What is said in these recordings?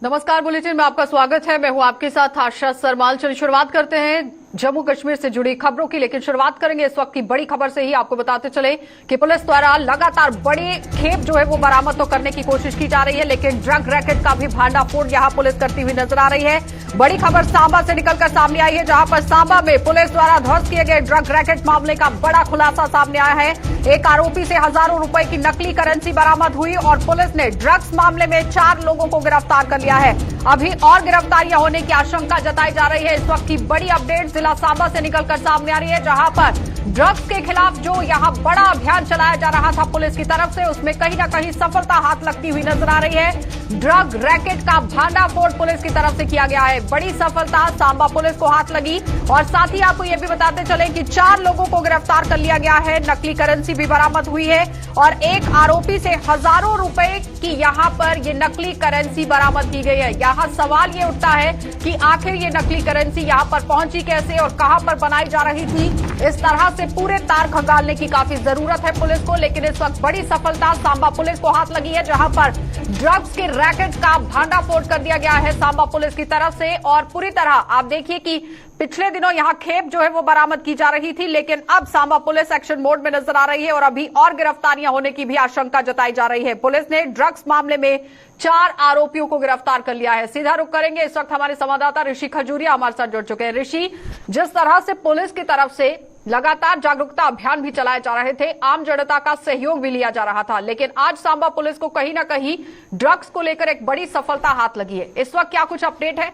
नमस्कार, बुलेटिन में आपका स्वागत है। मैं हूं आपके साथ आशा सरमाल। चलिए शुरुआत करते हैं जम्मू कश्मीर से जुड़ी खबरों की, लेकिन शुरुआत करेंगे इस वक्त की बड़ी खबर से ही। आपको बताते चले कि पुलिस द्वारा लगातार बड़ी खेप जो है वो बरामद तो करने की कोशिश की जा रही है, लेकिन ड्रग रैकेट का भी भांडाफोड़ यहां पुलिस करती हुई नजर आ रही है। बड़ी खबर सांबा से निकलकर सामने आई है, जहां पर सांबा में पुलिस द्वारा ध्वस्त किए गए ड्रग रैकेट मामले का बड़ा खुलासा सामने आया है। एक आरोपी से हजारों रुपए की नकली करेंसी बरामद हुई और पुलिस ने ड्रग्स मामले में 4 लोगों को गिरफ्तार कर लिया है। अभी और गिरफ्तारियां होने की आशंका जताई जा रही है। इस वक्त की बड़ी अपडेट जिला सांबा से निकलकर सामने आ रही है, जहां पर ड्रग्स के खिलाफ जो यहां बड़ा अभियान चलाया जा रहा था पुलिस की तरफ से, उसमें कहीं ना कहीं सफलता हाथ लगती हुई नजर आ रही है। ड्रग रैकेट का भांडाफोड़ पुलिस की तरफ से किया गया है। बड़ी सफलता सांबा पुलिस को हाथ लगी और साथ ही आपको यह भी बताते चले कि 4 लोगों को गिरफ्तार कर लिया गया है। नकली करेंसी भी बरामद हुई है और एक आरोपी से हजारों रुपए की यहां पर ये नकली करेंसी बरामद की गई है। यहां सवाल ये उठता है कि आखिर ये नकली करेंसी यहां पर पहुंची कैसे और कहां पर बनाई जा रही थी। इस तरह से पूरे तार खंगालने की काफी जरूरत है पुलिस को, लेकिन इस वक्त बड़ी सफलता सांबा पुलिस को हाथ लगी है, जहां पर ड्रग्स के रैकेट का भांडाफोड़ कर दिया गया है सांबा पुलिस की तरफ से। और पूरी तरह आप देखिए कि पिछले दिनों यहां खेप जो है वो बरामद की जा रही थी, लेकिन अब सांबा पुलिस एक्शन मोड में नजर आ रही है और अभी और गिरफ्तारियां होने की भी आशंका जताई जा रही है। पुलिस ने ड्रग्स मामले में 4 आरोपियों को गिरफ्तार कर लिया है। सीधा रुख करेंगे, इस वक्त हमारे संवाददाता ऋषि खजूरिया हमारे साथ जुड़ चुके हैं। ऋषि, जिस तरह से पुलिस की तरफ से लगातार जागरूकता अभियान भी चलाए जा रहे थे, आम जनता का सहयोग भी लिया जा रहा था, लेकिन आज सांबा पुलिस को कहीं ना कहीं ड्रग्स को लेकर एक बड़ी सफलता हाथ लगी है। इस वक्त क्या कुछ अपडेट है?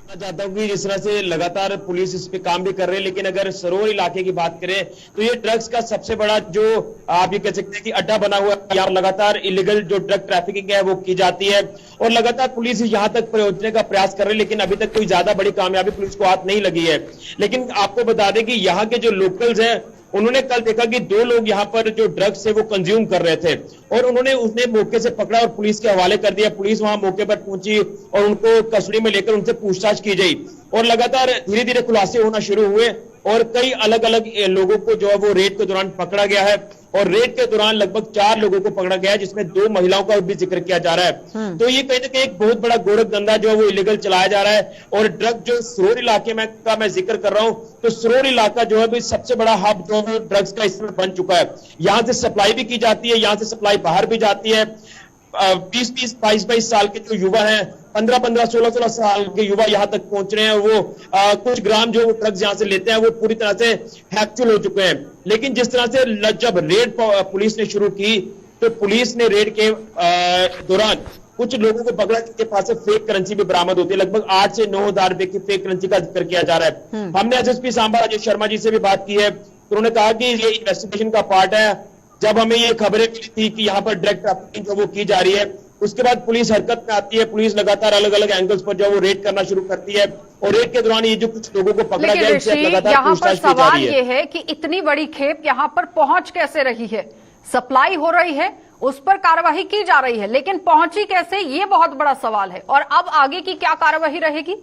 चाहता हूँ कि जिस तरह से लगातार पुलिस इस पे काम भी कर रही है, लेकिन अगर सरोवर इलाके की बात करें तो ये ड्रग्स का सबसे बड़ा जो आप ये कह सकते हैं कि अड्डा बना हुआ है। यहाँ लगातार इलीगल जो ड्रग ट्रैफिकिंग है वो की जाती है और लगातार पुलिस यहाँ तक पहुंचने का प्रयास कर रही है, लेकिन अभी तक कोई ज्यादा बड़ी कामयाबी पुलिस को हाथ नहीं लगी है। लेकिन आपको बता दें कि यहाँ के जो लोकल्स हैं उन्होंने कल देखा कि 2 लोग यहाँ पर जो ड्रग्स है वो कंज्यूम कर रहे थे और उन्हें मौके से पकड़ा और पुलिस के हवाले कर दिया। पुलिस वहां मौके पर पहुंची और उनको कस्टडी में लेकर उनसे पूछताछ की गई और लगातार धीरे धीरे खुलासे होना शुरू हुए और कई अलग अलग लोगों को जो है वो रेड के दौरान पकड़ा गया है और रेड के दौरान लगभग 4 लोगों को पकड़ा गया है, जिसमें 2 महिलाओं का भी जिक्र किया जा रहा है। तो ये कहीं ना कहीं एक बहुत बड़ा गोरख धंधा जो है वो इलीगल चलाया जा रहा है और ड्रग जो सरोवर इलाके में का मैं जिक्र कर रहा हूं, तो सरोवर इलाका जो है सबसे बड़ा हब जो है ड्रग्स का इसमें बन चुका है। यहां से सप्लाई भी की जाती है, यहां से सप्लाई बाहर भी जाती है। 20-20, 22-22 साल के जो युवा हैं, 15-15, 16-16 साल के युवा यहां तक पहुंच रहे हैं। वो कुछ ग्राम जो ड्रग्स यहां से लेते हैं वो पूरी तरह से हैक्चुअल हो चुके हैं। लेकिन जिस तरह से जब रेड पुलिस ने शुरू की तो पुलिस ने रेड के दौरान कुछ लोगों को पकड़ा जिनके पास से फेक करेंसी भी बरामद होती है। लगभग 8 से 9 हजार रुपए की फेक करेंसी का जिक्र किया जा रहा है। हमने एसएसपी सांबा राजेश शर्मा जी से भी बात की है, तो उन्होंने कहा कि ये इन्वेस्टिगेशन का पार्ट है। जब हमें ये खबरें मिली थी कि यहाँ पर ड्रग ट्रैफिकिंग जो वो की जा रही है, उसके बाद पुलिस हरकत में आती है। पुलिस लगातार अलग अलग एंगल्स पर जो वो रेड करना शुरू करती है और रेड के दौरान ये जो कुछ लोगों को पकड़ा गया उनसे लगातार पूछताछ की जा रही है। सवाल ये है कि इतनी बड़ी खेप यहाँ पर पहुंच कैसे रही है? सप्लाई हो रही है, उस पर कार्रवाई की जा रही है, लेकिन पहुंची कैसे, ये बहुत बड़ा सवाल है। और अब आगे की क्या कार्रवाई रहेगी?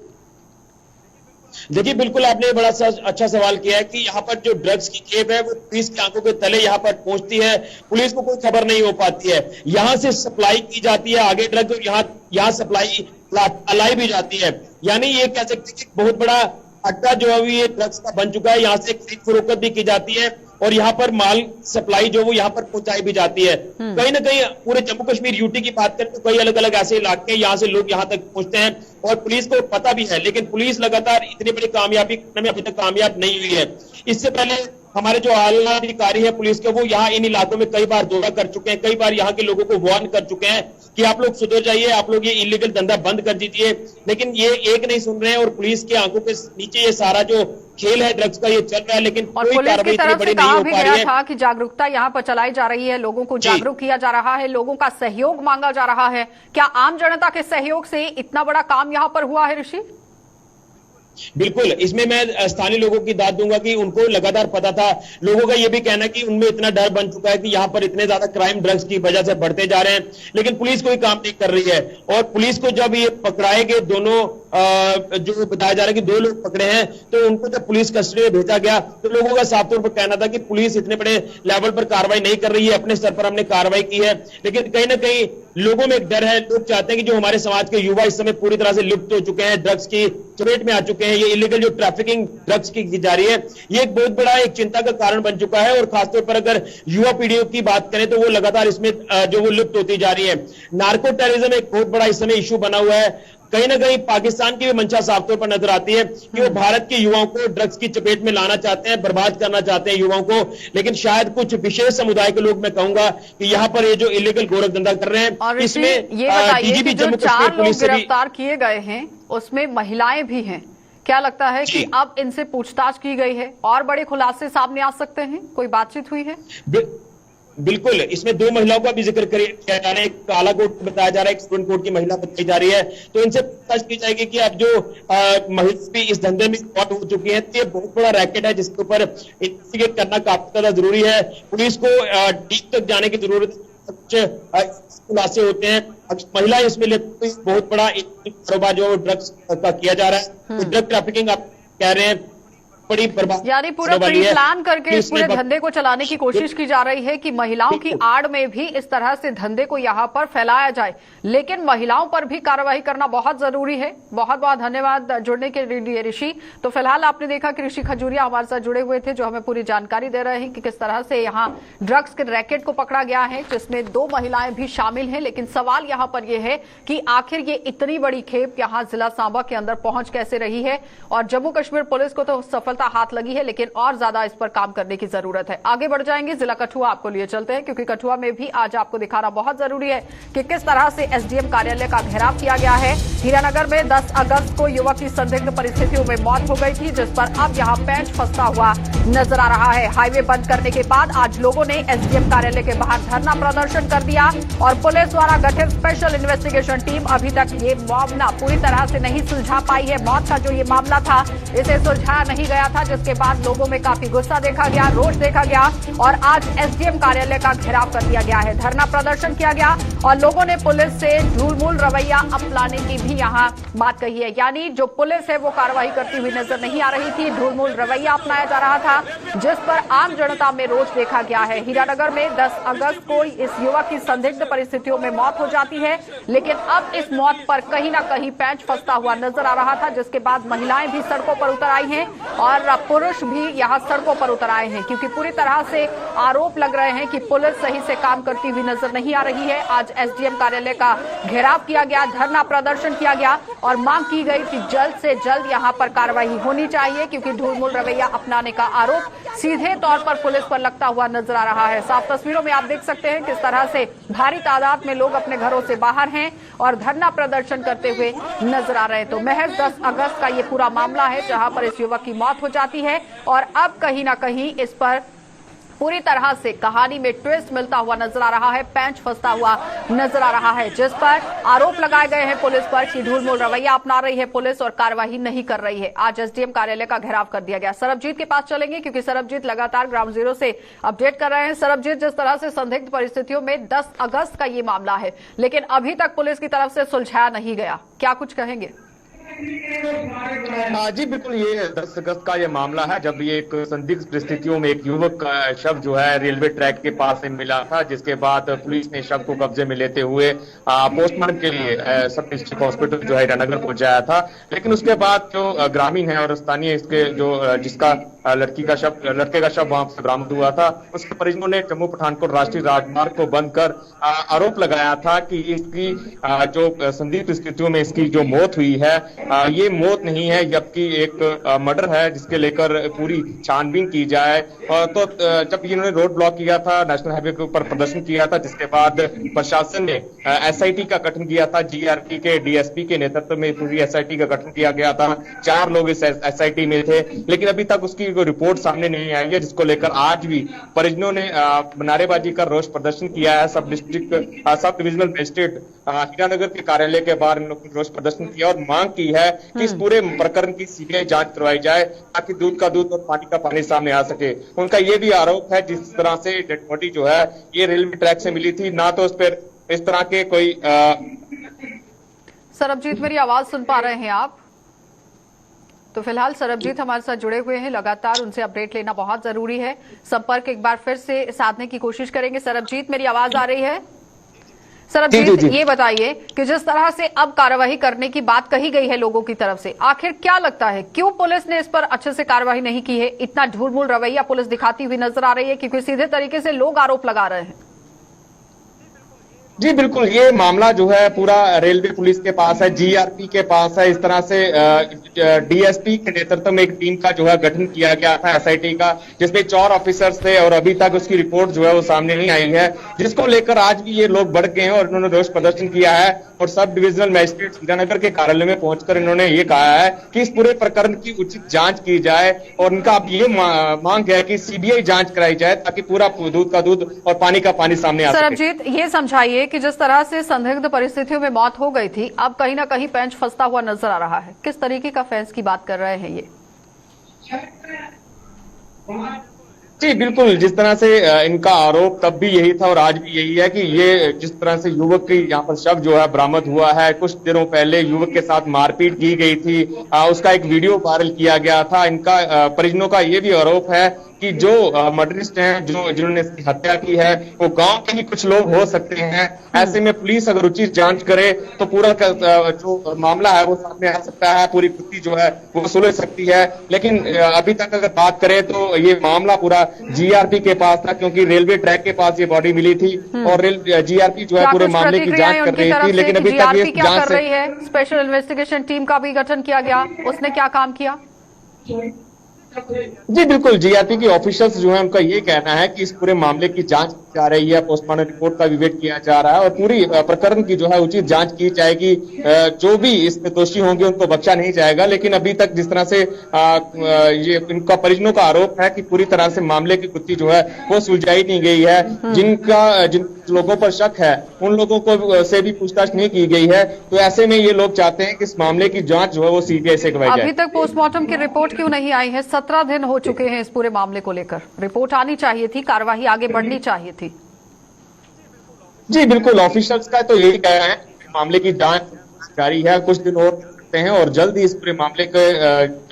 देखिए, बिल्कुल आपने बड़ा अच्छा सवाल किया है कि यहाँ पर जो ड्रग्स की खेप है वो पुलिस की आंखों के तले यहाँ पर पहुंचती है, पुलिस को कोई खबर नहीं हो पाती है। यहाँ से सप्लाई की जाती है आगे ड्रग्स और यहाँ सप्लाई लाई भी जाती है। यानी ये कह सकते हैं कि बहुत बड़ा अड्डा जो है ये ड्रग्स का बन चुका है। यहाँ से खरीद फरोख्त भी की जाती है और यहाँ पर माल सप्लाई जो वो यहाँ पर पहुंचाई भी जाती है। कहीं ना कहीं पूरे जम्मू कश्मीर यूटी की बात करें तो कई अलग अलग ऐसे इलाके हैं, यहाँ से लोग यहाँ तक पहुंचते हैं और पुलिस को पता भी है, लेकिन पुलिस लगातार इतनी बड़ी कामयाबी में अभी तक कामयाब नहीं हुई है। इससे पहले हमारे जो आला अधिकारी है पुलिस के, वो यहाँ इन इलाकों में कई बार दौरा कर चुके हैं, कई बार यहाँ के लोगों को वार्न कर चुके हैं कि आप लोग सुधर जाइए, आप लोग ये इलीगल धंधा बंद कर दीजिए, लेकिन ये एक नहीं सुन रहे हैं और पुलिस के आंखों के नीचे ये सारा जो खेल है ड्रग्स का ये चल रहा है, लेकिन कोई कार्रवाई इतनी बड़ी नहीं हो पा रही है। था कि जागरूकता यहाँ पर चलाई जा रही है, लोगों को जागरूक किया जा रहा है, लोगों का सहयोग मांगा जा रहा है। क्या आम जनता के सहयोग से इतना बड़ा काम यहाँ पर हुआ है ऋषि? बिल्कुल, इसमें मैं स्थानीय लोगों की दाद दूंगा कि उनको लगातार पता था। लोगों का यह भी कहना है कि उनमें इतना डर बन चुका है कि यहाँ पर इतने ज्यादा क्राइम ड्रग्स की वजह से बढ़ते जा रहे हैं, लेकिन पुलिस कोई काम नहीं कर रही है। और पुलिस को जब ये पकड़ाए गए दोनों जो बताया जा रहा है कि 2 लोग पकड़े हैं, तो उनको जब पुलिस कस्टडी में भेजा गया तो लोगों का साफ तौर पर कहना था कि पुलिस इतने बड़े लेवल पर कार्रवाई नहीं कर रही है, अपने स्तर पर हमने कार्रवाई की है। लेकिन कहीं ना कहीं लोगों में एक डर है, लोग चाहते हैं कि जो हमारे समाज के युवा इस समय पूरी तरह से लुप्त हो चुके हैं, ड्रग्स की चपेट में आ चुके हैं, ये इलीगल जो ट्रैफिकिंग ड्रग्स की जा रही है, ये एक बहुत बड़ा एक चिंता का कारण बन चुका है। और खासतौर पर अगर युवा पीढ़ियों की बात करें तो वो लगातार इसमें जो वो लुप्त होती जा रही है। नार्को टेररिज्म एक बहुत बड़ा इस समय इशू बना हुआ है। कहीं ना कहीं पाकिस्तान की भी मंशा साफ तौर पर नजर आती है कि वो भारत के युवाओं को ड्रग्स की चपेट में लाना चाहते हैं, बर्बाद करना चाहते हैं युवाओं को। लेकिन शायद कुछ विशेष समुदाय के लोग, मैं कहूंगा कि यहाँ पर ये जो इलीगल गोरख धंधा कर रहे हैं, और इसमें ये बताइए कि जो जम्मू 4 कश्मीर लोग पुलिस से भी गिरफ्तार किए गए हैं उसमें महिलाएं भी हैं। क्या लगता है कि अब इनसे पूछताछ की गई है और बड़े खुलासे सामने आ सकते हैं? कोई बातचीत हुई है? बिल्कुल, इसमें 2 महिलाओं का भी जिक्र किया जा रहा है। एक काला कोट बताया जा रहा है, एक स्टूडेंट कोट की महिला बताई जा रही है। तो इनसे पूछताछ की जाएगी कि अब जो महिला भी इस धंधे में इन्वॉल्व हो चुकी है, तो ये बहुत बड़ा रैकेट है जिसके ऊपर इन्वेस्टिगेट करना काफी ज्यादा जरूरी है। पुलिस को डीप तक जाने की जरूरत है, कुछ खुलासे होते हैं। महिला इसमें बहुत बड़ा कारोबार जो ड्रग्स का किया जा रहा है, तो ड्रग ट्रैफिकिंग आप कह रहे हैं बड़ी बर्बाद, यानी पूरा प्री प्लान करके इस पूरे धंधे को चलाने की कोशिश की जा रही है कि महिलाओं की आड़ में भी इस तरह से धंधे को यहाँ पर फैलाया जाए। लेकिन महिलाओं पर भी कार्रवाई करना बहुत जरूरी है। बहुत बहुत धन्यवाद जुड़ने के लिए ऋषि। तो फिलहाल आपने देखा कि ऋषि खजूरिया हमारे साथ जुड़े हुए थे, जो हमें पूरी जानकारी दे रहे हैं कि किस तरह से यहाँ ड्रग्स के रैकेट को पकड़ा गया है, जिसमें 2 महिलाएं भी शामिल हैं। लेकिन सवाल यहाँ पर यह है कि आखिर ये इतनी बड़ी खेप यहाँ जिला सांबा के अंदर पहुंच कैसे रही है। और जम्मू कश्मीर पुलिस को तो सफलता हाथ लगी है, लेकिन और ज्यादा इस पर काम करने की जरूरत है। आगे बढ़ जाएंगे, जिला कठुआ आपको लिए चलते हैं, क्योंकि कठुआ में भी आज आपको दिखाना बहुत जरूरी है कि किस तरह से एसडीएम कार्यालय का घेराव किया गया है। हीरानगर में 10 अगस्त को युवक की संदिग्ध परिस्थितियों में मौत हो गई थी, जिस पर अब यहां पेंच फंसता हुआ नजर आ रहा है। हाईवे बंद करने के बाद आज लोगों ने एसडीएम कार्यालय के बाहर धरना प्रदर्शन कर दिया और पुलिस द्वारा गठित स्पेशल इन्वेस्टिगेशन टीम अभी तक ये मामला पूरी तरह से नहीं सुलझा पाई है। मौत का जो ये मामला था, इसे सुलझाया नहीं गया था, जिसके बाद लोगों में काफी गुस्सा देखा गया, रोष देखा गया और आज एसडीएम कार्यालय का घेराव कर दिया गया है। धरना प्रदर्शन किया गया और लोगों ने पुलिस से ढूलमूल रवैया अपनाने की भी यहां बात कही है। यानी जो पुलिस है वो कार्रवाई करती हुई नजर नहीं आ रही थी, ढूलमूल रवैया अपनाया जा रहा था, जिस पर आम जनता में रोष देखा गया है। हीरानगर में 10 अगस्त को इस युवक की संदिग्ध परिस्थितियों में मौत हो जाती है, लेकिन अब इस मौत पर कहीं ना कहीं पेंच फंसता हुआ नजर आ रहा था, जिसके बाद महिलाएं भी सड़कों पर उतर आई हैं और पुरुष भी यहां सड़कों पर उतर आए हैं, क्योंकि पूरी तरह से आरोप लग रहे हैं कि पुलिस सही से काम करती हुई नजर नहीं आ रही है। आज एसडीएम कार्यालय का घेराव किया गया, धरना प्रदर्शन किया गया और मांग की गई कि जल्द से जल्द यहां पर कार्रवाई होनी चाहिए, क्योंकि ढूलमूल रवैया अपनाने का आरोप सीधे तौर पर पुलिस पर लगता हुआ नजर आ रहा है। साफ तस्वीरों में आप देख सकते हैं किस तरह से भारी तादाद में लोग अपने घरों से बाहर हैं और धरना प्रदर्शन करते हुए नजर आ रहे हैं। तो महज 10 अगस्त का ये पूरा मामला है, जहां पर इस युवक की मौत हो जाती है और अब कहीं ना कहीं इस पर पूरी तरह से कहानी में ट्विस्ट मिलता हुआ नजर आ रहा है, पेंच फंसता हुआ नजर आ रहा है, जिस पर आरोप लगाए गए हैं पुलिस पर कि ढूलमूल रवैया अपना रही है पुलिस और कार्रवाई नहीं कर रही है। आज एसडीएम कार्यालय का घेराव कर दिया गया। सरबजीत के पास चलेंगे, क्योंकि सरबजीत लगातार ग्राउंड जीरो से अपडेट कर रहे हैं। सरबजीत, जिस तरह से संदिग्ध परिस्थितियों में 10 अगस्त का ये मामला है, लेकिन अभी तक पुलिस की तरफ से सुलझाया नहीं गया, क्या कुछ कहेंगे? जी बिल्कुल, ये 10 अगस्त का ये मामला है, जब ये एक संदिग्ध परिस्थितियों में एक युवक का शव जो है रेलवे ट्रैक के पास से मिला था, जिसके बाद पुलिस ने शव को कब्जे में लेते हुए पोस्टमार्टम के लिए सब डिस्ट्रिक्ट हॉस्पिटल जो है हीरानगर पहुंचाया था। लेकिन उसके बाद जो ग्रामीण है और स्थानीय इसके जो जिसका लड़के का शव वहां से बरामद हुआ था, उसके परिजनों ने जम्मू पठानकोट राष्ट्रीय राजमार्ग को बंद कर आरोप लगाया था कि इसकी जो संदिग्ध स्थितियों में इसकी जो मौत हुई है, ये मौत नहीं है, जबकि एक मर्डर है, जिसके लेकर पूरी छानबीन की जाए। तो जब इन्होंने रोड ब्लॉक किया था, नेशनल हाईवे के ऊपर प्रदर्शन किया था, जिसके बाद प्रशासन ने एसआईटी का गठन किया था। जीआरपी के डीएसपी के नेतृत्व में पूरी एसआईटी का गठन किया गया था। 4 लोग इस एसआईटी में थे, लेकिन अभी तक उसकी कोई रिपोर्ट सामने नहीं आई है, जिसको लेकर आज भी परिजनों ने नारेबाजी कर रोष प्रदर्शन किया है। सब डिविजनल मजिस्ट्रेट हीरानगर के कार्यालय के बाहर रोष प्रदर्शन किया और मांग की है कि इस पूरे प्रकरण की सीबीआई जांच करवाई जाए, ताकि दूध का दूध और पानी का पानी सामने आ सके। उनका ये भी आरोप है, जिस तरह से डेड बॉडी जो है ये रेलवे ट्रैक से मिली थी, ना तो उस पर इस तरह के कोई सरबजीत, मेरी आवाज सुन पा रहे हैं आप? तो फिलहाल सरबजीत हमारे साथ जुड़े हुए हैं, लगातार उनसे अपडेट लेना बहुत जरूरी है। संपर्क एक बार फिर से साधने की कोशिश करेंगे। सरबजीत, मेरी आवाज आ रही है? सरबजीत, ये बताइए कि जिस तरह से अब कार्रवाई करने की बात कही गई है लोगों की तरफ से, आखिर क्या लगता है क्यों पुलिस ने इस पर अच्छे से कार्रवाई नहीं की है? इतना ढूलमूल रवैया पुलिस दिखाती हुई नजर आ रही है, क्योंकि सीधे तरीके से लोग आरोप लगा रहे हैं। जी बिल्कुल, ये मामला जो है पूरा रेलवे पुलिस के पास है, जीआरपी के पास है। इस तरह से डीएसपी के नेतृत्व में एक टीम का जो है गठन किया गया था एसआईटी का, जिसमें 4 ऑफिसर्स थे और अभी तक उसकी रिपोर्ट जो है वो सामने नहीं आई है, जिसको लेकर आज भी ये लोग बढ़ गए हैं और इन्होंने रोष प्रदर्शन किया है और सब डिविजनल मजिस्ट्रेट हीरानगर के कार्यालय में पहुंचकर इन्होंने ये कहा है कि इस पूरे प्रकरण की उचित जांच की जाए और इनका अब ये मांग है कि सीबीआई जांच कराई जाए ताकि पूरा दूध का दूध और पानी का पानी सामने आ सके। सरबजीत, ये समझाइए कि जिस तरह से संदिग्ध परिस्थितियों में मौत हो गई थी, अब कहीं ना कहीं पेंच फंसता हुआ नजर आ रहा है। किस तरीके का फेंस की बात कर रहे हैं ये? जी बिल्कुल, जिस तरह से इनका आरोप तब भी यही था और आज भी यही है कि ये जिस तरह से युवक की यहाँ पर शव जो है बरामद हुआ है, कुछ दिनों पहले युवक के साथ मारपीट की गई थी, उसका एक वीडियो वायरल किया गया था। इनका परिजनों का ये भी आरोप है कि जो मर्डरिस्ट हैं, जिन्होंने इसकी हत्या की है, वो गांव के ही कुछ लोग हो सकते हैं। ऐसे में पुलिस अगर उचित जांच करे तो पूरा जो मामला है वो सामने आ सकता है, पूरी गुत्थी जो है वो सुलझ सकती है। लेकिन अभी तक अगर बात करें तो ये मामला पूरा जीआरपी के पास था, क्योंकि रेलवे ट्रैक के पास ये बॉडी मिली थी और जीआरपी जो है पूरे मामले की जांच कर रही थी, लेकिन अभी तक ये क्या कर रही है? स्पेशल इन्वेस्टिगेशन टीम का भी गठन किया गया, उसने क्या काम किया? जी बिल्कुल, जीआरपी के ऑफिसर्स जो है उनका ये कहना है कि इस पूरे मामले की जांच की जा रही है, पोस्टमार्टम रिपोर्ट का भी वेट किया जा रहा है और पूरी प्रकरण की जो है उचित जांच की जाएगी। जो भी इसमें दोषी होंगे उनको बख्शा नहीं जाएगा। लेकिन अभी तक जिस तरह से ये इनका परिजनों का आरोप है कि पूरी तरह से मामले की गुत्थी जो है वो सुलझाई नहीं गई है। जिन लोगों पर शक है उन लोगों को से भी पूछताछ नहीं की गई है, तो ऐसे में ये लोग चाहते हैं कि इस मामले की जांच जो है वो सीबीआई से करवाई जाए। अभी तक पोस्टमार्टम की रिपोर्ट क्यों नहीं आई है? 17 दिन हो चुके हैं इस पूरे मामले को लेकर, रिपोर्ट आनी चाहिए थी, कार्यवाही आगे बढ़नी चाहिए थी। जी बिल्कुल, ऑफिसर्स का तो यही कहना है मामले की जांच जारी है, कुछ दिन और सकते हैं और जल्द ही इस पूरे मामले के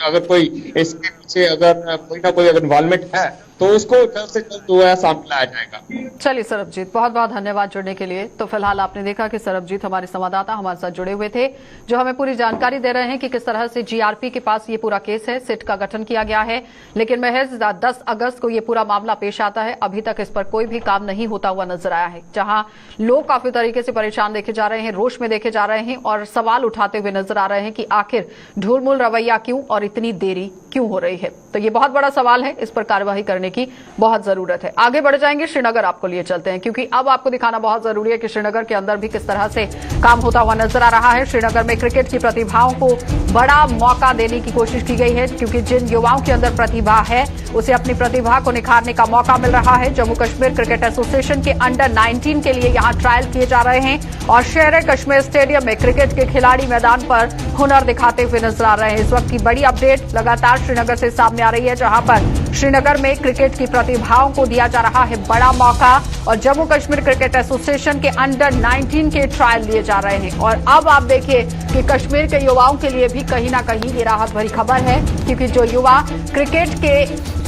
अगर कोई इसके पीछे अगर कोई ना कोई अगर इन्वॉल्वमेंट है तो उसको जल्द से जल्द जो है सामने लाया जाएगा। चलिए सरबजीत, बहुत बहुत धन्यवाद जुड़ने के लिए। तो फिलहाल आपने देखा कि सरबजीत हमारे संवाददाता हमारे साथ जुड़े हुए थे, जो हमें पूरी जानकारी दे रहे हैं कि किस तरह से जीआरपी के पास ये पूरा केस है, सिट का गठन किया गया है, लेकिन महज 10 अगस्त को ये पूरा मामला पेश आता है। अभी तक इस पर कोई भी काम नहीं होता हुआ नजर आया है, जहां लोग काफी तरीके से परेशान देखे जा रहे हैं, रोष में देखे जा रहे हैं और सवाल उठाते हुए नजर आ रहे हैं कि आखिर ढूलमूल रवैया क्यों और इतनी देरी क्यों हो रही है। तो ये बहुत बड़ा सवाल है, इस पर कार्यवाही करने की बहुत जरूरत है। आगे बढ़ जाएंगे, श्रीनगर आपको लिए चलते हैं, क्योंकि अब आपको दिखाना बहुत जरूरी है कि श्रीनगर के अंदर भी किस तरह से काम होता हुआ नजर आ रहा है। श्रीनगर में क्रिकेट की प्रतिभाओं को बड़ा मौका देने की कोशिश की गई है, क्योंकि जिन युवाओं के अंदर प्रतिभा है उसे अपनी प्रतिभा को निखारने का मौका मिल रहा है। जम्मू कश्मीर क्रिकेट एसोसिएशन के अंडर 19 के लिए यहां ट्रायल किए जा रहे हैं और शेर कश्मीर स्टेडियम में क्रिकेट के खिलाड़ी मैदान पर हुनर दिखाते हुए नजर आ रहे हैं। इस वक्त की बड़ी अपडेट लगातार श्रीनगर से सामने आ रही है, जहां पर श्रीनगर में क्रिकेट की प्रतिभाओं को दिया जा रहा है बड़ा मौका और जम्मू कश्मीर क्रिकेट एसोसिएशन के अंडर 19 के ट्रायल लिए जा रहे हैं। और अब आप देखिए कि कश्मीर के युवाओं के लिए भी कहीं ना कहीं ये राहत भरी खबर है, क्योंकि जो युवा क्रिकेट के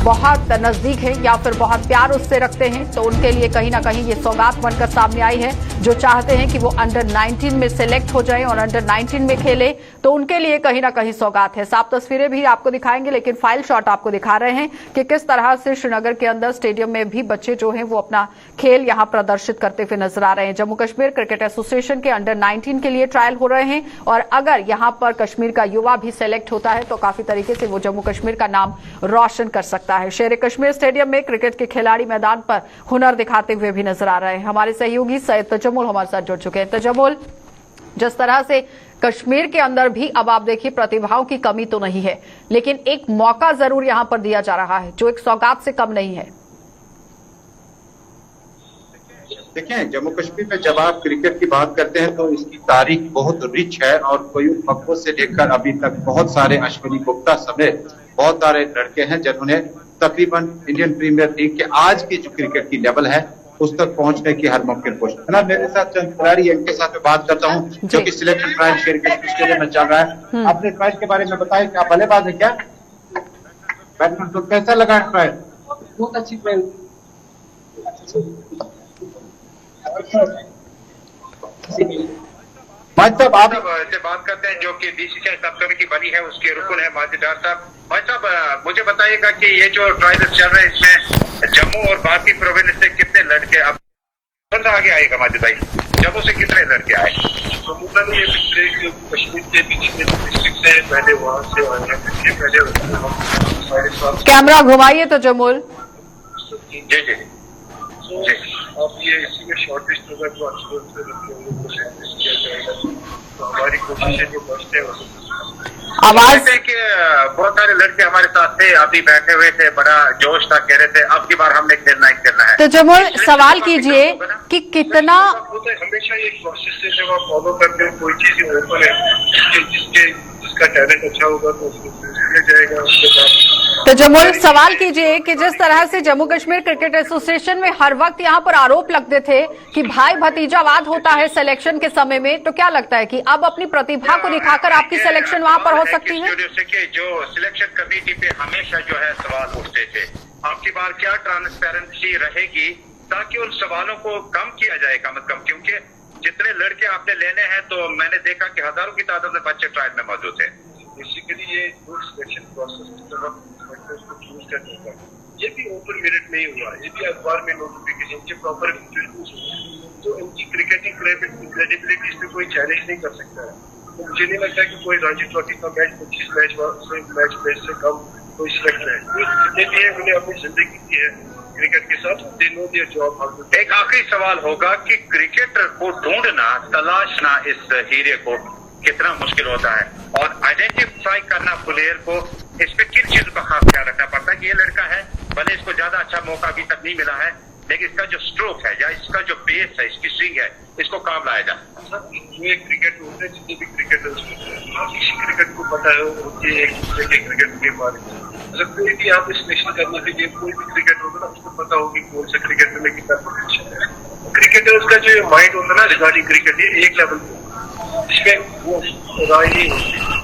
बहुत नजदीक है या फिर बहुत प्यार उससे रखते हैं, तो उनके लिए कहीं ना कहीं ये सौगात बनकर सामने आई है। जो चाहते हैं कि वो अंडर 19 में सिलेक्ट हो जाएं और अंडर 19 में खेले, तो उनके लिए कहीं ना कहीं सौगात है। साफ तस्वीरें भी आपको दिखाएंगे, लेकिन फाइल शॉट आपको दिखा रहे हैं कि किस तरह से श्रीनगर के अंदर स्टेडियम में भी बच्चे जो हैं वो अपना खेल यहां प्रदर्शित करते हुए नजर आ रहे हैं। जम्मू कश्मीर क्रिकेट एसोसिएशन के अंडर 19 के लिए ट्रायल हो रहे हैं और अगर यहां पर कश्मीर का युवा भी सिलेक्ट होता है तो काफी तरीके से वो जम्मू कश्मीर का नाम रोशन कर सकता है। शेर कश्मीर स्टेडियम में क्रिकेट के खिलाड़ी मैदान पर हुनर दिखाते हुए भी नजर आ रहे हैं। हमारे सहयोगी सैयद तजम्मुल हमारे साथ जुड़ चुके हैं। तजम्मुल, जिस तरह से कश्मीर के अंदर भी अब आप देखिए प्रतिभाओं की कमी तो नहीं है, लेकिन एक मौका जरूर यहां पर दिया जा रहा है जो एक सौगात से कम नहीं है। देखें, जम्मू कश्मीर में जब आप क्रिकेट की बात करते हैं तो इसकी तारीख बहुत रिच है और कयूम मकबूल से लेकर अभी तक बहुत सारे अश्विनी गुप्ता समेत बहुत सारे लड़के हैं जिन्होंने तकरीबन इंडियन प्रीमियर लीग के आज की जो क्रिकेट की लेवल है उस तक पहुंचने की हर मुमकिन कोशिश है ना। मेरे साथ चंद खिलाड़ी है, इनके साथ मैं बात करता हूँ जो कि सिलेक्शन ट्रायल स्टेडियम में चल रहा है। अपने ट्रायल के बारे में बताएं, क्या बल्लेबाज है क्या? बैट्समैन, तो कैसा लगा ट्रायल? बहुत अच्छी ट्रायल। भाई साहब आप से बात करते हैं जो कि बीसीसीआई सब कमेटी बनी है, उसके रुकन है माजिदार साहब। भाई साहब मुझे बताइएगा कि ये जो ट्रायल्स चल रहे हैं इसमें जम्मू और बाकी प्रोविंस से कितने लड़के अब कौन सा आगे आएगा? माजिद भाई, जम्मू से कितने लड़के आए? अमूमन ये पिछले कश्मीर के पिछले डिस्ट्रिक्ट से पहले वहाँ से आए हैं, पिछले पहले कैमरा घुमाइए तो जमुल। जी जी जी। अब ये इसी में शॉर्टेस्ट होगा तो अच्छे से लोगों को शॉर्टेस्ट किया जाएगा। तो हमारी कोशिश है जो बचते हैं आवाज कि बहुत सारे लड़के हमारे साथ थे, अभी बैठे हुए थे, बड़ा जोश था, कह रहे थे अब की बार हमने खेलना ही खेलना है। तो जमुल सवाल कीजिए कि कितना हमेशा ये प्रोसेस से जब आप फॉलो करते हो कोई चीज ओपन है जिसका टैलेंट अच्छा होगा तो उसको जाएगा। उसके बाद तो जमुल सवाल कीजिए कि जिस तरह से जम्मू कश्मीर क्रिकेट एसोसिएशन में हर वक्त यहाँ पर आरोप लगते थे कि भाई भतीजावाद होता है सिलेक्शन के समय में, तो क्या लगता है कि अब अपनी प्रतिभा को दिखाकर आपकी सिलेक्शन वहाँ पर हो सकती है? जो सिलेक्शन कमेटी पे हमेशा जो है सवाल उठते थे, आपकी बार क्या ट्रांसपेरेंसी रहेगी ताकि उन सवालों को कम किया जाए कम से कम? क्योंकि जितने लड़के आपने लेने हैं तो मैंने देखा कि हजारों की तादाद में बच्चे ट्रायल में मौजूद थे। बेसिकली ये जो सिलेक्शन प्रोसेस को चूज करने का ये भी ओपन मेरिट नहीं हुआ, ये भी अखबार में नोटिफिकेशन के प्रॉपर इंटरव्यूज हुए, तो इनकी क्रिकेटिंग क्रेडिबिलिटी इस पे कोई चैलेंज नहीं कर सकता है। तो मुझे नहीं लगता कि कोई रणजी ट्रॉफी का मैच 25 मैच से कम कोई सिलेक्ट है। जितने भी है उन्हें अपनी जिंदगी की है क्रिकेट के साथ, दे नो देयर जॉब। एक आखिरी सवाल होगा कि क्रिकेटर को ढूंढना, तलाशना इस हीरे को कितना मुश्किल होता है और आइडेंटिफाई करना प्लेयर को, इस पे किन चीजों का खास ख्याल रखना पड़ता है कि ये लड़का है, भले इसको ज्यादा अच्छा मौका अभी तक नहीं मिला है, लेकिन इसका जो स्ट्रोक है या इसका जो बेस है, इसकी स्विंग है, इसको काम लाया जाए। ये क्रिकेट होते हैं जितने भी क्रिकेटर्स किसी क्रिकेट को पता है होती है एक दूसरे के क्रिकेट के बारे में। मतलब कोई भी आप सिलेक्शन करने के लिए कोई भी क्रिकेट होगा ना उसको पता होगी कौन सा क्रिकेट में कितना पोटेंशियल है। क्रिकेटर्स का जो माइंड होता है ना रिगार्डिंग क्रिकेट, ये एक लेवल पे इसमें वो राय नहीं होती।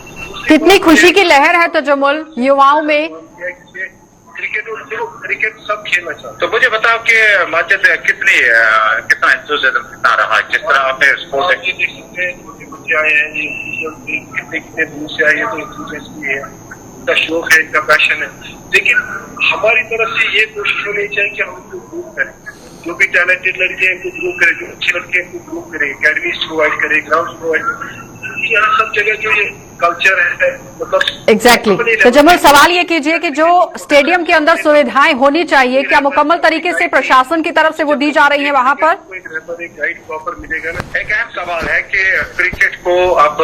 कितनी खुशी की लहर है तो जमुल युवाओं में। क्रिकेट सब खेलना चाहते। तो मुझे बताओ कि माजिद कितना एंथुसियाज्म कितना रहा जिस तरह आपने स्पोर्ट देख सकते हैं, छोटे बच्चे आए हैं ये कितने दूर से आए हैं, तो इंटरेस्ट भी है, इनका शौक है, इनका पैशन है। लेकिन हमारी तरफ से ये कोशिश होनी चाहिए कि हम उनको ग्रुप करें, जो भी टैलेंटेड लड़के हैं उनको ग्रुप करें, जो अच्छे लड़के हैं उनको ग्रुप करें, अकेडमीज प्रोवाइड करें, ग्राउंड प्रोवाइड करें। यहाँ सब जगह जो ये कल्चर है मतलब एग्जैक्टली तो जमुल सवाल ये कीजिए कि जो स्टेडियम के अंदर सुविधाएं होनी चाहिए क्या मुकम्मल तरीके से प्रशासन की तरफ से वो दी जा रही है वहाँ पर? एक गाइड प्रॉपर मिलेगा ना। एक अहम सवाल है कि क्रिकेट को अब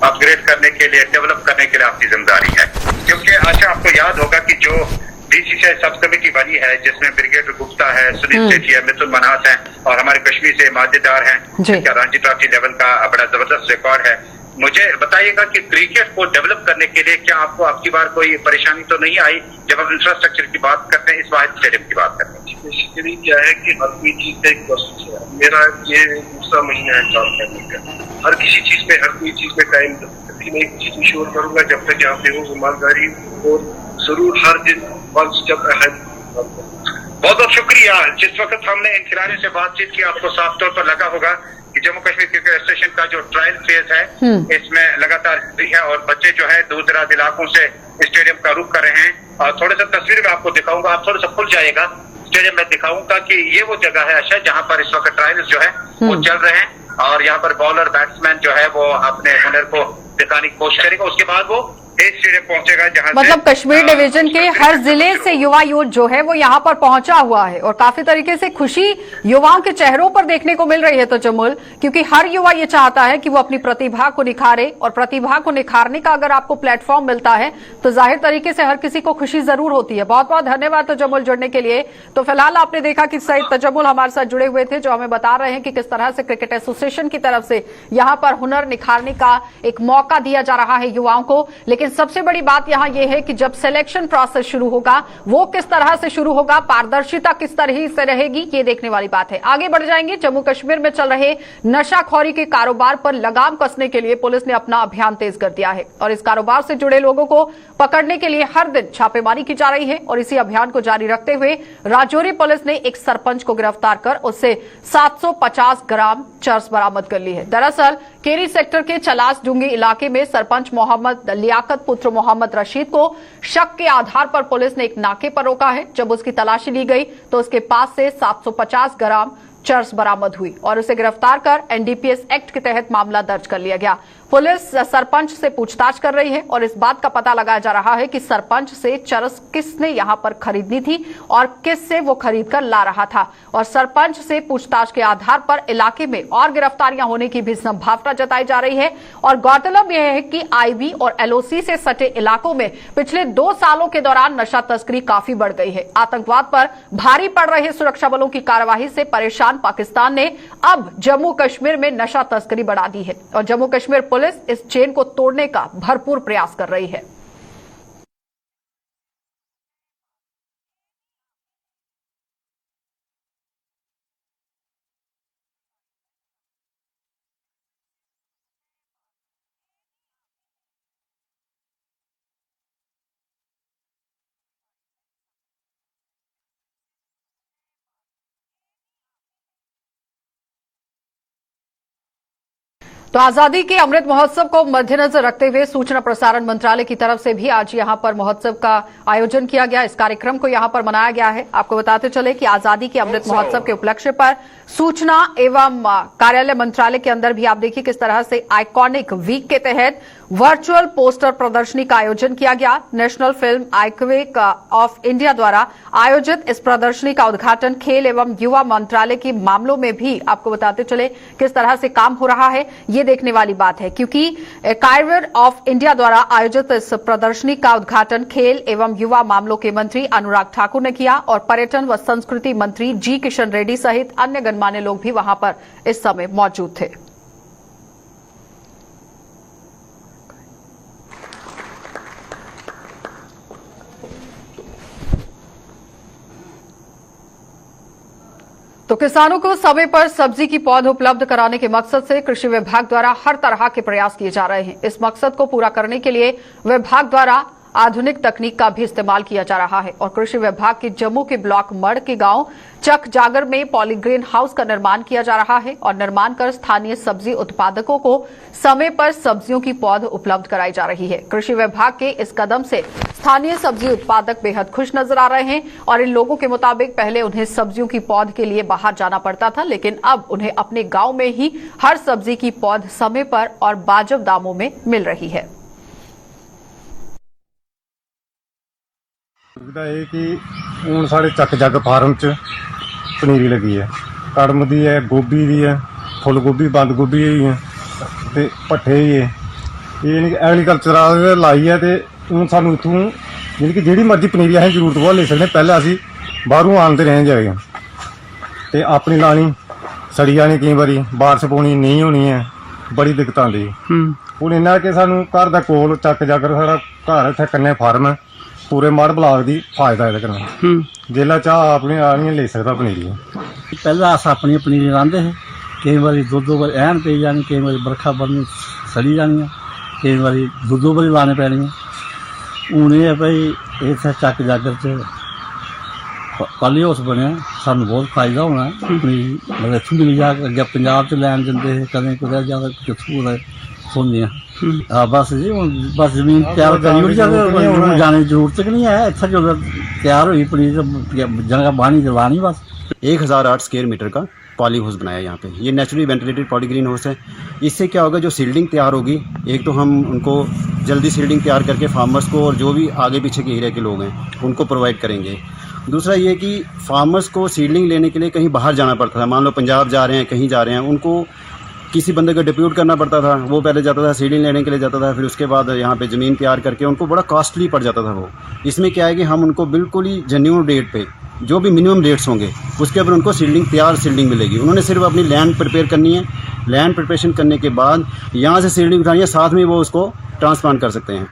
अपग्रेड करने के लिए, डेवलप करने के लिए आपकी जिम्मेदारी है, क्योंकि अच्छा आपको याद होगा कि जो बीसीसीआई सब कमेटी बनी है जिसमें ब्रिगेड गुप्ता है, सुनील सेठी है, मिथुन मन्हास है और हमारे कश्मीर से माजिदार हैं, जिनका रणजी ट्रॉफी लेवल का बड़ा जबरदस्त रिकॉर्ड है। मुझे बताइएगा कि क्रिकेट को डेवलप करने के लिए क्या आपको आपकी बार कोई परेशानी तो नहीं आई जब हम इंफ्रास्ट्रक्चर की बात करते हैं, इस वाहिद स्टेडियम की बात करते हैं? बेसिकली क्या है कि हर कोई चीज का एक प्रोसेस है। मेरा ये दूसरा महीना है काम करने का, हर किसी चीज में हर कोई चीज में टाइम मैं एक चीज इंश्योर करूंगा जब तक यहाँ पे हो ईमानदारी और जरूर हर दिन वन स्टेप अहेड। बहुत बहुत शुक्रिया। जिस वक्त हमने इन खिलाड़ियों से बातचीत की आपको साफ तौर पर लगा होगा कि जम्मू कश्मीर क्रिकेट एसोसिएशन का जो ट्रायल फेज है इसमें लगातार है और बच्चे जो है दूर दराज इलाकों से स्टेडियम का रुख कर रहे हैं। और थोड़ा सा तस्वीर में आपको दिखाऊंगा, आप थोड़ा सा खुल जाएगा स्टेडियम में, दिखाऊंगा कि ये वो जगह है अच्छा जहाँ पर इस वक्त ट्रायल्स जो है वो चल रहे हैं और यहाँ पर बॉलर बैट्समैन जो है वो अपने हुनर को दिखाने की कोशिश करेगा। उसके बाद वो स्टेडियम पहुंचेगा जहां मतलब कश्मीर डिवीजन के हर जिले से युवा यूथ जो है वो यहाँ पर पहुंचा हुआ है और काफी तरीके से खुशी युवाओं के चेहरों पर देखने को मिल रही है तो जमुल, क्योंकि हर युवा ये चाहता है कि वो अपनी प्रतिभा को निखारे और प्रतिभा को निखारने का अगर आपको प्लेटफॉर्म मिलता है तो जाहिर तरीके से हर किसी को खुशी जरूर होती है। बहुत बहुत धन्यवाद तो जमुल जुड़ने के लिए। तो फिलहाल आपने देखा कि सईद तजमुल हमारे साथ जुड़े हुए थे जो हमें बता रहे हैं कि किस तरह से क्रिकेट एसोसिएशन की तरफ से यहाँ पर हुनर निखारने का एक मौका दिया जा रहा है युवाओं को। लेकिन लेकिन सबसे बड़ी बात यहां यह है कि जब सिलेक्शन प्रोसेस शुरू होगा वो किस तरह से शुरू होगा, पारदर्शिता किस तरह से रहेगी, ये देखने वाली बात है। आगे बढ़ जाएंगे। जम्मू कश्मीर में चल रहे नशाखोरी के कारोबार पर लगाम कसने के लिए पुलिस ने अपना अभियान तेज कर दिया है और इस कारोबार से जुड़े लोगों को पकड़ने के लिए हर दिन छापेमारी की जा रही है और इसी अभियान को जारी रखते हुए राजौरी पुलिस ने एक सरपंच को गिरफ्तार कर उससे 750 ग्राम चरस बरामद कर ली है। दरअसल केरी सेक्टर के चलास डूंगी इलाके में सरपंच मोहम्मद लियाकत पुत्र मोहम्मद रशीद को शक के आधार पर पुलिस ने एक नाके पर रोका है। जब उसकी तलाशी ली गई तो उसके पास से 750 ग्राम चरस बरामद हुई और उसे गिरफ्तार कर एनडीपीएस एक्ट के तहत मामला दर्ज कर लिया गया। पुलिस सरपंच से पूछताछ कर रही है और इस बात का पता लगाया जा रहा है कि सरपंच से चरस किसने यहां पर खरीदनी थी और किससे वो खरीद कर ला रहा था और सरपंच से पूछताछ के आधार पर इलाके में और गिरफ्तारियां होने की भी संभावना जताई जा रही है। और गौरतलब यह है कि आईबी और एलओसी से सटे इलाकों में पिछले 2 सालों के दौरान नशा तस्करी काफी बढ़ गई है। आतंकवाद पर भारी पड़ रहे सुरक्षा बलों की कार्यवाही से परेशान पाकिस्तान ने अब जम्मू कश्मीर में नशा तस्करी बढ़ा दी है और जम्मू कश्मीर पुलिस इस चेन को तोड़ने का भरपूर प्रयास कर रही है। तो आजादी के अमृत महोत्सव को मद्देनजर रखते हुए सूचना प्रसारण मंत्रालय की तरफ से भी आज यहां पर महोत्सव का आयोजन किया गया। इस कार्यक्रम को यहां पर मनाया गया है। आपको बताते चले कि आजादी के अमृत महोत्सव के उपलक्ष्य पर सूचना एवं कार्यालय मंत्रालय के अंदर भी आप देखिए किस तरह से आइकॉनिक वीक के तहत वर्चुअल पोस्टर प्रदर्शनी का आयोजन किया गया। National film iconic of India द्वारा आयोजित इस प्रदर्शनी का उद्घाटन खेल एवं युवा मंत्रालय के मामलों में भी आपको बताते चले किस तरह से काम हो रहा है, ये देखने वाली बात है क्योंकि आइकॉनिक ऑफ इंडिया द्वारा आयोजित इस प्रदर्शनी का उद्घाटन खेल एवं युवा मामलों के मंत्री अनुराग ठाकुर ने किया और पर्यटन व संस्कृति मंत्री जी किशन रेड्डी सहित अन्य गणमान्य लोग भी वहां पर इस समय मौजूद थे। तो किसानों को समय पर सब्जी की पौध उपलब्ध कराने के मकसद से कृषि विभाग द्वारा हर तरह के प्रयास किए जा रहे हैं। इस मकसद को पूरा करने के लिए विभाग द्वारा आधुनिक तकनीक का भी इस्तेमाल किया जा रहा है और कृषि विभाग के जम्मू के ब्लॉक मड़ के गांव चक जागर में पॉलीग्रेन हाउस का निर्माण किया जा रहा है और निर्माण कर स्थानीय सब्जी उत्पादकों को समय पर सब्जियों की पौध उपलब्ध कराई जा रही है। कृषि विभाग के इस कदम से स्थानीय सब्जी उत्पादक बेहद खुश नजर आ रहे हैं और इन लोगों के मुताबिक पहले उन्हें सब्जियों की पौध के लिए बाहर जाना पड़ता था, लेकिन अब उन्हें अपने गांव में ही हर सब्जी की पौध समय पर और वाजिब दामों में मिल रही है। सुविधा है कि हूँ साढ़े चक जग फार्म च पनीरी लगी है, कड़म दी है, गोभी दी है, फुल गोभी बंद गोभी है ते भट्ठे ही है। ये एग्रीकल्चर लाई है तो हूँ सानू इतों यानी कि जिहड़ी मर्जी पनीरी असें जरूरत वो ले सकते। पहले असीं बाहरों आनते रह जाए तो अपनी लानी सड़ी जानी, कई बारी बारिश पौनी नहीं होनी है, बड़ी दिक्कत आती। हूँ इन्ना कि सानू घर दा कोल चक जाकर साढ़ा घर इत्थे कन्ने फार्म है, पूरे मड़ ब्लाक दी फायदा ये करना। जेला चाह अपनी आनियां ले सकता पनीरी। पहला अस अपनी पनीरी लांदे हे, कई बारी दो बारी ऐन पई जानी, कई बारी बरखा बरनी सड़ी जानियां, कई बारी दो बारी लाने पैनियां। हूँ ये भाई इत्थे चक जागर च पाली हाउस बने, सानू बहुत फायदा होना पनीरी मतलब इत्थों मिली जा। अगे पंजाब च लैन जंदे हे, कदें कुदै जाकर कित्थों सुनदियां। बस जी बस जमीन तैयार करी जाने की जरूरत नहीं है। इतना जो तैयार हुई पनीर जगह बानी लानी बस। 1008 स्क्वायर मीटर का पॉली हाउस बनाया यहाँ पे। ये नेचुरली वेंटिलेटेड पॉलीग्रीन हाउस है। इससे क्या होगा, जो सील्डिंग तैयार होगी, एक तो हम उनको जल्दी सील्डिंग तैयार करके फार्मर्स को और जो भी आगे पीछे के एरिया के लोग हैं उनको प्रोवाइड करेंगे। दूसरा ये कि फार्मर्स को सील्डिंग लेने के लिए कहीं बाहर जाना पड़ता था। मान लो पंजाब जा रहे हैं, कहीं जा रहे हैं, उनको किसी बंदे को डिप्यूट करना पड़ता था। वो पहले जाता था सीडिंग लेने के लिए जाता था, फिर उसके बाद यहाँ पे ज़मीन तैयार करके उनको बड़ा कॉस्टली पड़ जाता था वो। इसमें क्या है कि हम उनको बिल्कुल ही जेन्युइन रेट पे, जो भी मिनिमम रेट्स होंगे उसके ऊपर उनको सील्डिंग तैयार सील्डिंग मिलेगी। उन्होंने सिर्फ अपनी लैंड प्रिपेयर करनी है, लैंड प्रिपरेशन करने के बाद यहाँ से सील्डिंग उठानी है, साथ में वो उसको ट्रांसप्लांट कर सकते हैं।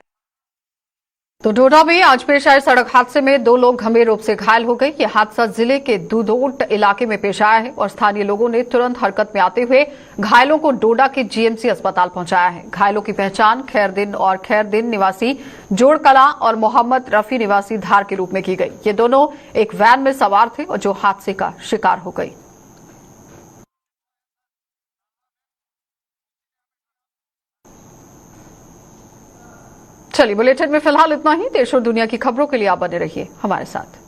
तो डोडा में आज पेश आए सड़क हादसे में 2 लोग गंभीर रूप से घायल हो गए। यह हादसा जिले के दुधोट इलाके में पेश आया है और स्थानीय लोगों ने तुरंत हरकत में आते हुए घायलों को डोडा के जीएमसी अस्पताल पहुंचाया है। घायलों की पहचान खैरदिन निवासी जोड़कला और मोहम्मद रफी निवासी धार के रूप में की गई। ये दोनों एक वैन में सवार थे और जो हादसे का शिकार हो गई। चलिए, बुलेटिन में फिलहाल इतना ही। देश और दुनिया की खबरों के लिए आप बने रहिए हमारे साथ।